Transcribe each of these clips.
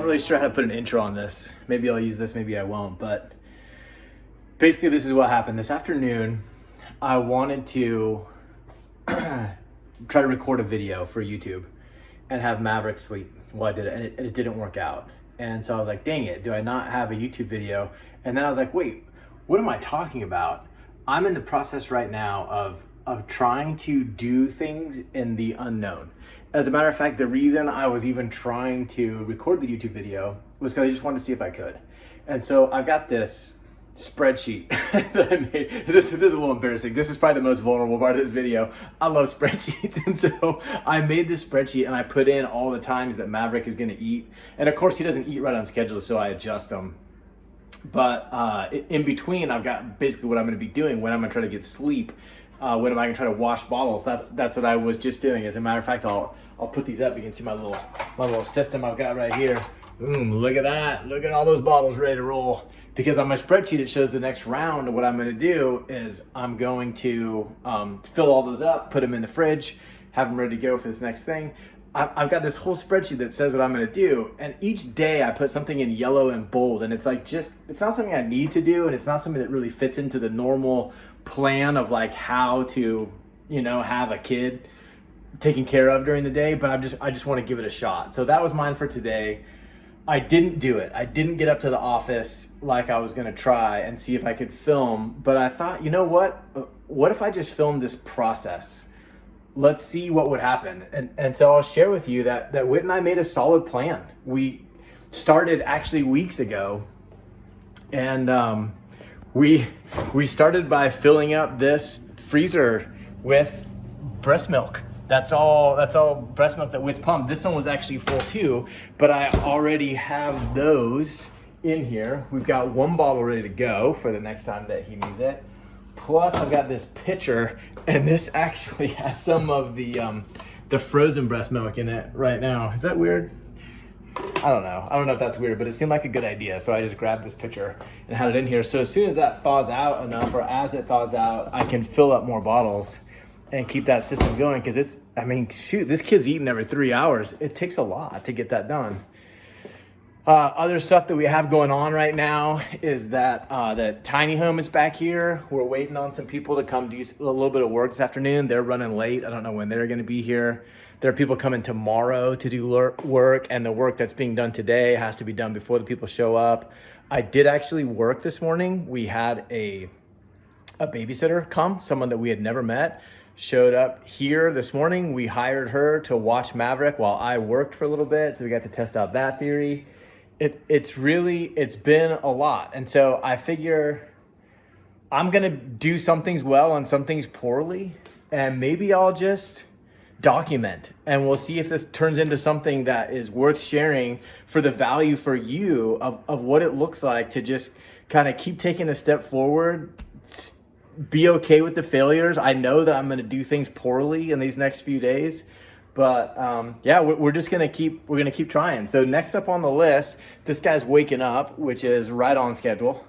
really sure how to put an intro on this. Maybe I'll use this, maybe I won't. But basically, this is what happened. This afternoon, I wanted to try to record a video for YouTube and have Maverick sleep while I did it, and it didn't work out. And so I was like, dang it, do I not have a YouTube video? And then I was like, wait, what am I talking about? I'm in the process right now of trying to do things in the unknown. As a matter of fact, the reason I was even trying to record the YouTube video was because I just wanted to see if I could. And so I've got this spreadsheet that I made. This is a little embarrassing. This is probably the most vulnerable part of this video. I love spreadsheets. And so I made this spreadsheet and I put in all the times that Maverick is going to eat. And of course he doesn't eat right on schedule, so I adjust them. But in between, I've got basically what I'm going to be doing when I'm going to try to get sleep. When am I going to try to wash bottles? That's what I was just doing. As a matter of fact, I'll put these up. You can see my little system I've got right here. Boom, look at that. Look at all those bottles ready to roll. Because on my spreadsheet, it shows the next round of what I'm going to do is I'm going to fill all those up, put them in the fridge, have them ready to go for this next thing. I've got this whole spreadsheet that says what I'm going to do. And each day I put something in yellow and bold. And it's like it's not something I need to do. And it's not something that really fits into the normal plan of like how to, have a kid taken care of during the day. But I just want to give it a shot. So that was mine for today. I didn't do it. I didn't get up to the office like I was going to try and see if I could film. But I thought, you know what? What if I just filmed this process? Let's see what would happen. And so I'll share with you that Whit and I made a solid plan. We started actually weeks ago. And we started by filling up this freezer with breast milk. That's all breast milk that Whit's pumped. This one was actually full too, but I already have those in here. We've got one bottle ready to go for the next time that he needs it. Plus I've got this pitcher, and this actually has some of the frozen breast milk in it right now. Is that weird? I don't know if that's weird, but it seemed like a good idea. So I just grabbed this pitcher and had it in here. So as soon as that thaws out enough, or as it thaws out, I can fill up more bottles and keep that system going. Because this kid's eating every 3 hours. It takes a lot to get that done. Other stuff that we have going on right now is that the tiny home is back here. We're waiting on some people to come do a little bit of work this afternoon. They're running late. I don't know when they're going to be here. There are people coming tomorrow to do work, and the work that's being done today has to be done before the people show up. I did actually work this morning. We had a babysitter come, someone that we had never met, showed up here this morning. We hired her to watch Maverick while I worked for a little bit, so we got to test out that theory. It's been a lot, and so I figure I'm gonna do some things well and some things poorly, and maybe I'll just document, and we'll see if this turns into something that is worth sharing for the value for you of what it looks like to just kind of keep taking a step forward, be okay with the failures. I know that I'm going to do things poorly in these next few days, but we're going to keep trying. So next up on the list, this guy's waking up, which is right on schedule.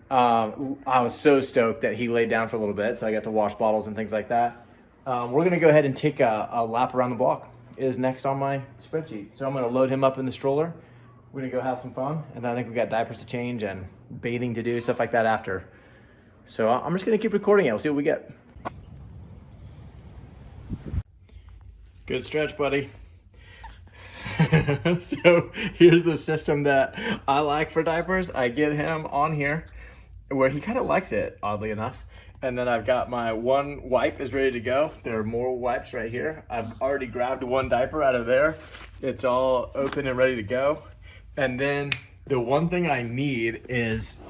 I was so stoked that he laid down for a little bit, so I got to wash bottles and things like that. We're going to go ahead and take a lap around the block. It is next on my spreadsheet. So I'm going to load him up in the stroller. We're going to go have some fun. And then I think we've got diapers to change and bathing to do, stuff like that after. So I'm just going to keep recording it. We'll see what we get. Good stretch, buddy. So here's the system that I like for diapers. I get him on here where he kind of likes it, oddly enough. And then I've got my one wipe is ready to go. There are more wipes right here. I've already grabbed one diaper out of there. It's all open and ready to go. And then the one thing I need is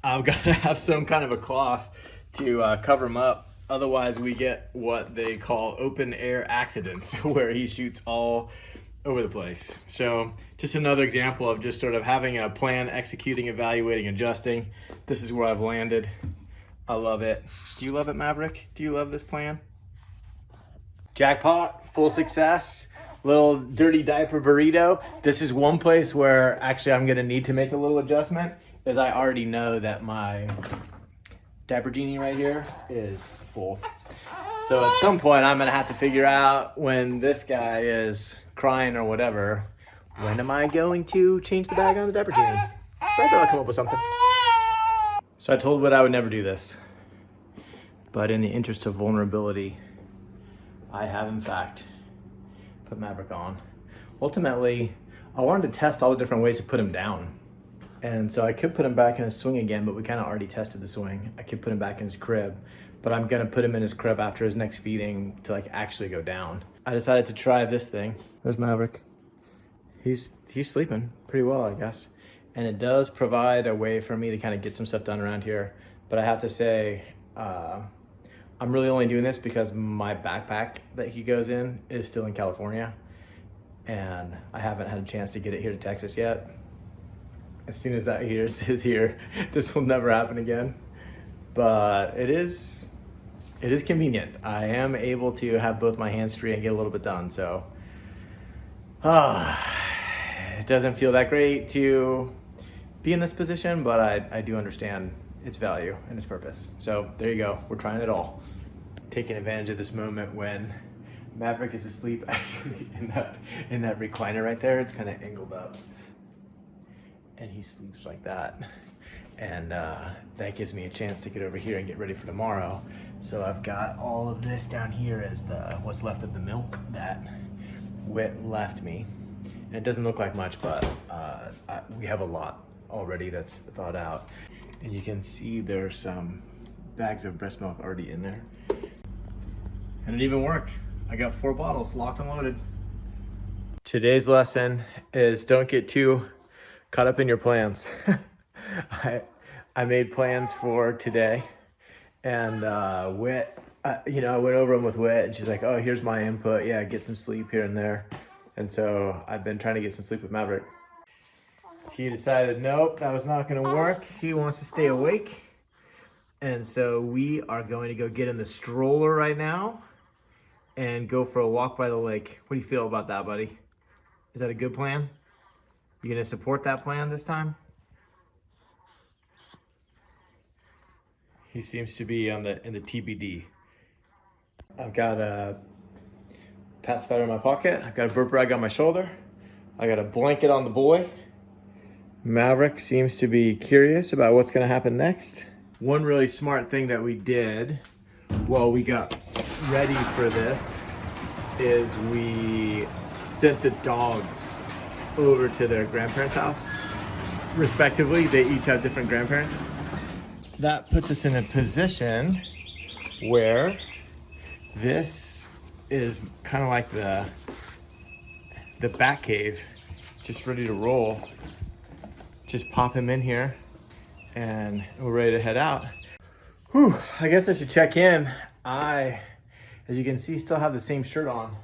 I've got to have some kind of a cloth to cover him up. Otherwise we get what they call open air accidents where he shoots all over the place. So just another example of just sort of having a plan, executing, evaluating, adjusting. This is where I've landed. I love it. Do you love it, Maverick? Do you love this plan? Jackpot, full success. Little dirty diaper burrito. This is one place where actually I'm gonna need to make a little adjustment, is I already know that my diaper genie right here is full. So at some point I'm gonna have to figure out when this guy is crying or whatever, When am I going to change the bag on the diaper genie? I thought I'd come up with something. So I told Whit I would never do this. But in the interest of vulnerability, I have in fact put Maverick on. Ultimately, I wanted to test all the different ways to put him down. And so I could put him back in his swing again, but we kind of already tested the swing. I could put him back in his crib, but I'm gonna put him in his crib after his next feeding to like actually go down. I decided to try this thing. There's Maverick. He's sleeping pretty well, I guess. And it does provide a way for me to kind of get some stuff done around here. But I have to say, I'm really only doing this because my backpack that he goes in is still in California. And I haven't had a chance to get it here to Texas yet. As soon as that is here, this will never happen again. But it is convenient. I am able to have both my hands free and get a little bit done. So it doesn't feel that great to be in this position, but I do understand its value and its purpose. So there you go. We're trying it all. Taking advantage of this moment when Maverick is asleep actually in that recliner right there. It's kind of angled up. And he sleeps like that. And that gives me a chance to get over here and get ready for tomorrow. So I've got all of this down here as what's left of the milk that Whit left me. And it doesn't look like much, but we have a lot already that's thawed out. And you can see there's some bags of breast milk already in there. And it even worked. I got 4 bottles locked and loaded. Today's lesson is don't get too caught up in your plans. I made plans for today, and Whit, I went over them with Whit, and she's like, oh, here's my input. Yeah, get some sleep here and there. And so I've been trying to get some sleep with Maverick. He decided, nope, that was not gonna work. He wants to stay awake. And so we are going to go get in the stroller right now and go for a walk by the lake. What do you feel about that, buddy? Is that a good plan? You gonna support that plan this time? He seems to be in the TBD. I've got a pacifier in my pocket. I've got a burp rag on my shoulder. I got a blanket on the boy. Maverick seems to be curious about what's gonna happen next. One really smart thing that we did while we got ready for this is we sent the dogs over to their grandparents' house. Respectively, they each have different grandparents. That puts us in a position where this is kind of like the bat cave, just ready to roll. Just pop him in here and we're ready to head out. Whew, I guess I should check in. As you can see, still have the same shirt on.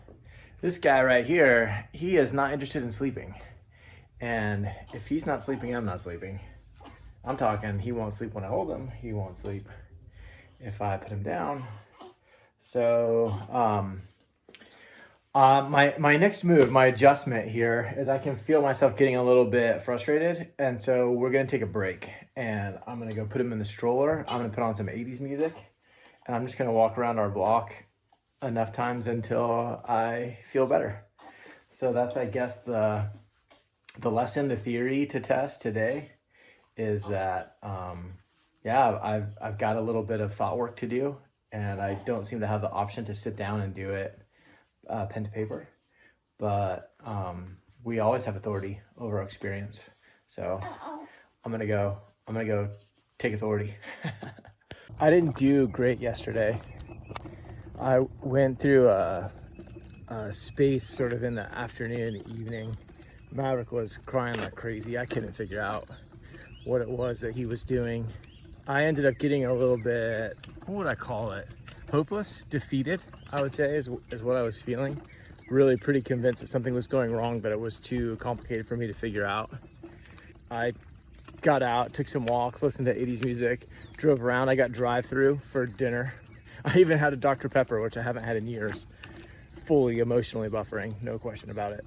This guy right here, he is not interested in sleeping. And if he's not sleeping, I'm not sleeping. I'm talking, he won't sleep when I hold him. He won't sleep if I put him down. So my next move, my adjustment here is I can feel myself getting a little bit frustrated. And so we're gonna take a break and I'm gonna go put him in the stroller. I'm gonna put on some 80s music and I'm just gonna walk around our block enough times until I feel better. So that's, I guess, the lesson, the theory to test today is that, I've got a little bit of thought work to do and I don't seem to have the option to sit down and do it pen to paper, but we always have authority over our experience. So I'm gonna go take authority. I didn't do great yesterday. I went through a space sort of in the afternoon, evening. Maverick was crying like crazy. I couldn't figure out what it was that he was doing. I ended up getting a little bit, what would I call it? Hopeless, defeated, I would say is what I was feeling. Really pretty convinced that something was going wrong, but it was too complicated for me to figure out. I got out, took some walks, listened to 80s music, drove around. I got drive-through for dinner. I even had a Dr. Pepper, which I haven't had in years. Fully emotionally buffering, no question about it.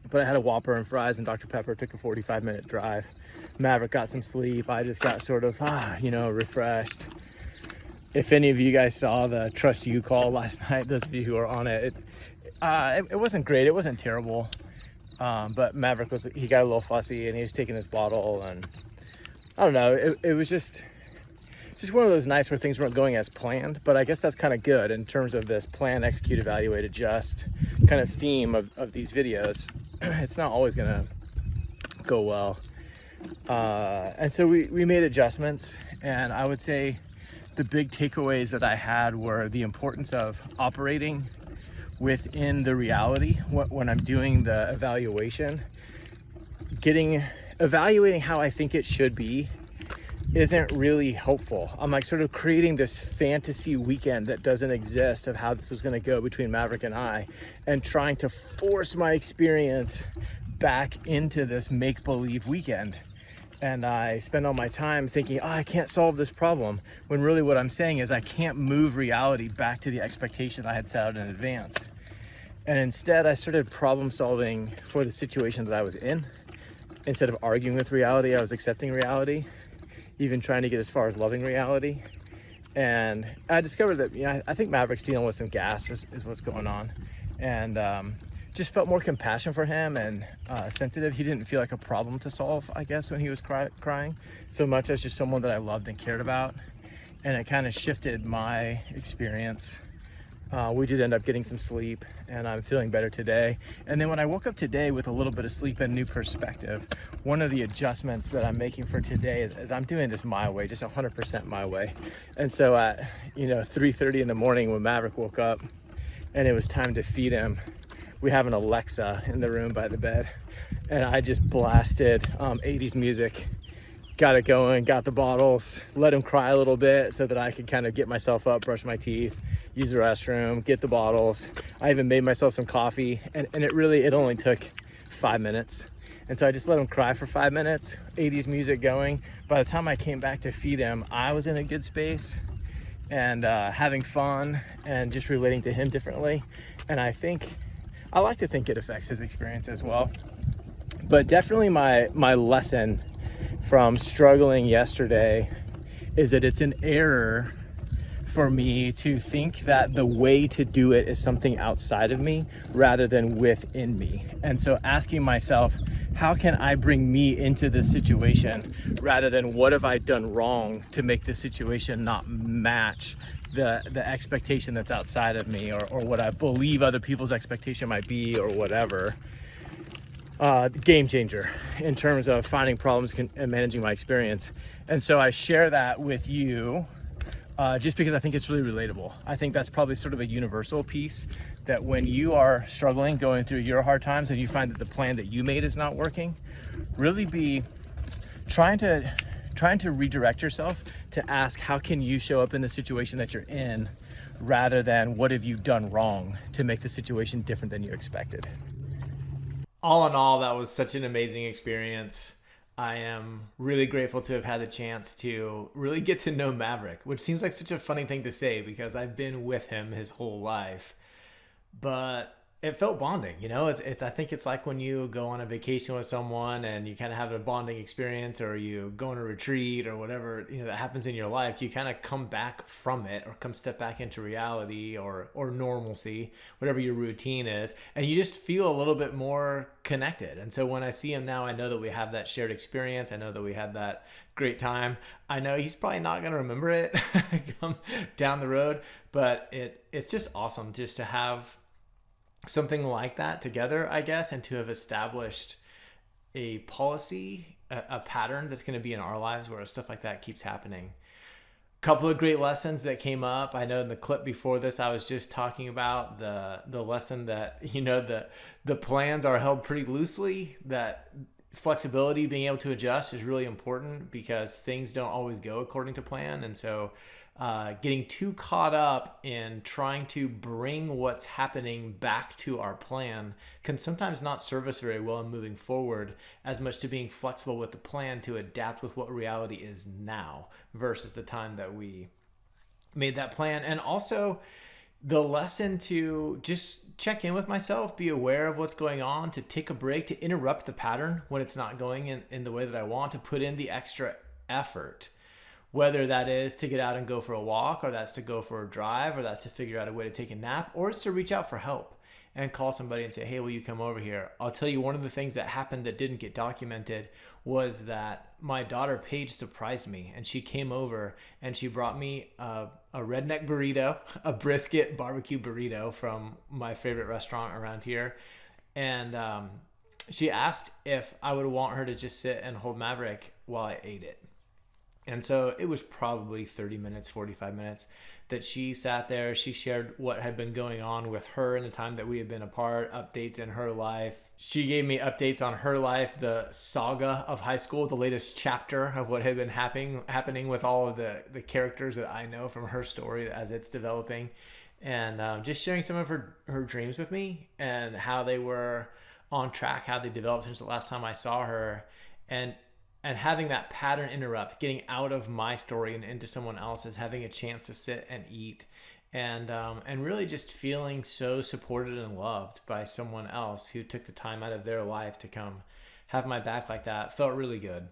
But I had a Whopper and fries and Dr. Pepper. Took a 45-minute drive. Maverick got some sleep. I just got sort of, refreshed. If any of you guys saw the Trust You call last night, those of you who are on it, it wasn't great. It wasn't terrible. But Maverick he got a little fussy and he was taking his bottle, and I don't know, it was just one of those nights where things weren't going as planned, but I guess that's kind of good in terms of this plan, execute, evaluate, adjust kind of theme of these videos. It's not always gonna go well. And so we made adjustments, and I would say the big takeaways that I had were the importance of operating within the reality when I'm doing the evaluation. Evaluating how I think it should be isn't really helpful. I'm like sort of creating this fantasy weekend that doesn't exist of how this is going to go between Maverick and I, and trying to force my experience back into this make-believe weekend. And I spend all my time thinking, oh, I can't solve this problem, when really what I'm saying is I can't move reality back to the expectation I had set out in advance. And instead, I started problem solving for the situation that I was in. Instead of arguing with reality, I was accepting reality, even trying to get as far as loving reality. And I discovered that, I think Maverick's dealing with some gas is what's going on. And just felt more compassion for him and sensitive. He didn't feel like a problem to solve, I guess, when he was crying, so much as just someone that I loved and cared about. And it kind of shifted my experience. We did end up getting some sleep, and I'm feeling better today. And then when I woke up today with a little bit of sleep and new perspective, one of the adjustments that I'm making for today is I'm doing this my way, just 100% my way. And so at 3:30 in the morning when Maverick woke up and it was time to feed him, we have an Alexa in the room by the bed, and I just blasted 80s music, got it going, got the bottles, let him cry a little bit so that I could kind of get myself up, brush my teeth, use the restroom, get the bottles. I even made myself some coffee, and it only took 5 minutes. And so I just let him cry for 5 minutes, 80s music going. By the time I came back to feed him, I was in a good space and having fun and just relating to him differently. And I like to think it affects his experience as well. But definitely my lesson from struggling yesterday is that it's an error for me to think that the way to do it is something outside of me rather than within me. And so asking myself, how can I bring me into this situation rather than what have I done wrong to make this situation not match the expectation that's outside of me, or what I believe other people's expectation might be, or whatever. Game changer in terms of finding problems and managing my experience. And so I share that with you just because I think it's really relatable. I think that's probably sort of a universal piece, that when you are struggling, going through your hard times, and you find that the plan that you made is not working, really be trying to redirect yourself to ask, how can you show up in the situation that you're in, rather than what have you done wrong to make the situation different than you expected. All in all, that was such an amazing experience. I am really grateful to have had the chance to really get to know Maverick, which seems like such a funny thing to say because I've been with him his whole life. But it felt bonding, I think it's like when you go on a vacation with someone and you kind of have a bonding experience, or you go on a retreat or whatever, that happens in your life. You kind of come back from it, or step back into reality or normalcy, whatever your routine is. And you just feel a little bit more connected. And so when I see him now, I know that we have that shared experience. I know that we had that great time. I know he's probably not going to remember it come down the road, but it's just awesome just to have something like that together, I guess, and to have established a policy, a pattern that's going to be in our lives where stuff like that keeps happening. Couple of great lessons that came up. I know in the clip before this, I was just talking about the lesson that, the plans are held pretty loosely, that flexibility, being able to adjust, is really important because things don't always go according to plan. And so getting too caught up in trying to bring what's happening back to our plan can sometimes not serve us very well in moving forward, as much to being flexible with the plan to adapt with what reality is now versus the time that we made that plan. And also the lesson to just check in with myself, be aware of what's going on, to take a break, to interrupt the pattern when it's not going in the way that I want, to put in the extra effort. Whether that is to get out and go for a walk, or that's to go for a drive, or that's to figure out a way to take a nap, or it's to reach out for help. and call somebody and say, hey, will you come over here? I'll tell you, one of the things that happened that didn't get documented was that my daughter Paige surprised me, and she came over and she brought me a redneck burrito, a brisket barbecue burrito from my favorite restaurant around here. And she asked if I would want her to just sit and hold Maverick while I ate it. And so it was probably 30 minutes, 45 minutes that she sat there. She shared what had been going on with her in the time that we had been apart, updates in her life. She gave me updates on her life, the saga of high school, the latest chapter of what had been happening with all of the characters that I know from her story as it's developing. And just sharing some of her dreams with me and how they were on track, how they developed since the last time I saw her. And having that pattern interrupt, getting out of my story and into someone else's, having a chance to sit and eat, and really just feeling so supported and loved by someone else who took the time out of their life to come have my back like that felt really good.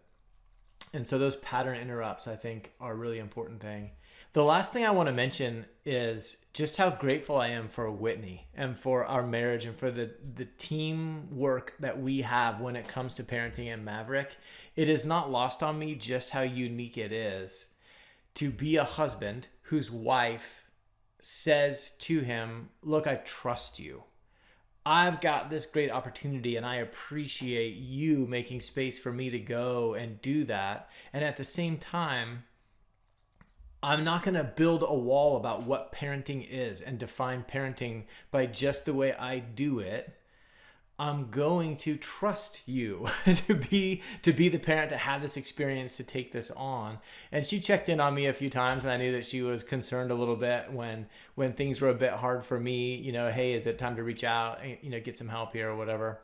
And so those pattern interrupts, I think, are a really important thing. The last thing I want to mention is just how grateful I am for Whitney and for our marriage and for the teamwork that we have when it comes to parenting and Maverick. It is not lost on me just how unique it is to be a husband whose wife says to him, look, I trust you. I've got this great opportunity and I appreciate you making space for me to go and do that. And at the same time, I'm not going to build a wall about what parenting is and define parenting by just the way I do it. I'm going to trust you to be the parent, to have this experience, to take this on. And she checked in on me a few times, and I knew that she was concerned a little bit when things were a bit hard for me. You know, hey, is it time to reach out and get some help here or whatever?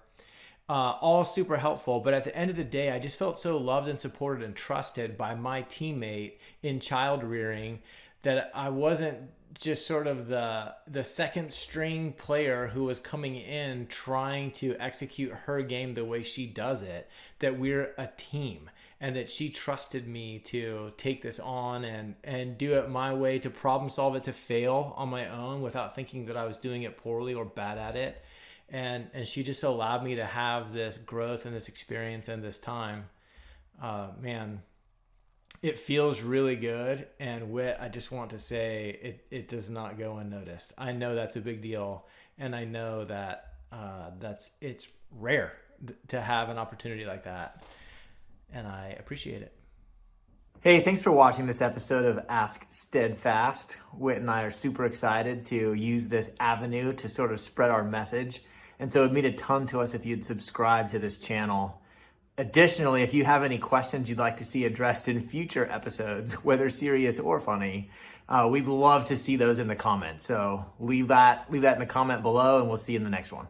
All super helpful. But at the end of the day, I just felt so loved and supported and trusted by my teammate in child rearing that I wasn't just sort of the second string player who was coming in trying to execute her game the way she does it, that we're a team and that she trusted me to take this on and do it my way, to problem solve it, to fail on my own without thinking that I was doing it poorly or bad at it. And she just allowed me to have this growth and this experience and this time. Man, it feels really good. And Whit, I just want to say it does not go unnoticed. I know that's a big deal. And I know that it's rare to have an opportunity like that. And I appreciate it. Hey, thanks for watching this episode of Ask Steadfast. Whit and I are super excited to use this avenue to sort of spread our message. And so it would mean a ton to us if you'd subscribe to this channel. Additionally, if you have any questions you'd like to see addressed in future episodes, whether serious or funny, we'd love to see those in the comments. So leave that in the comment below, and we'll see you in the next one.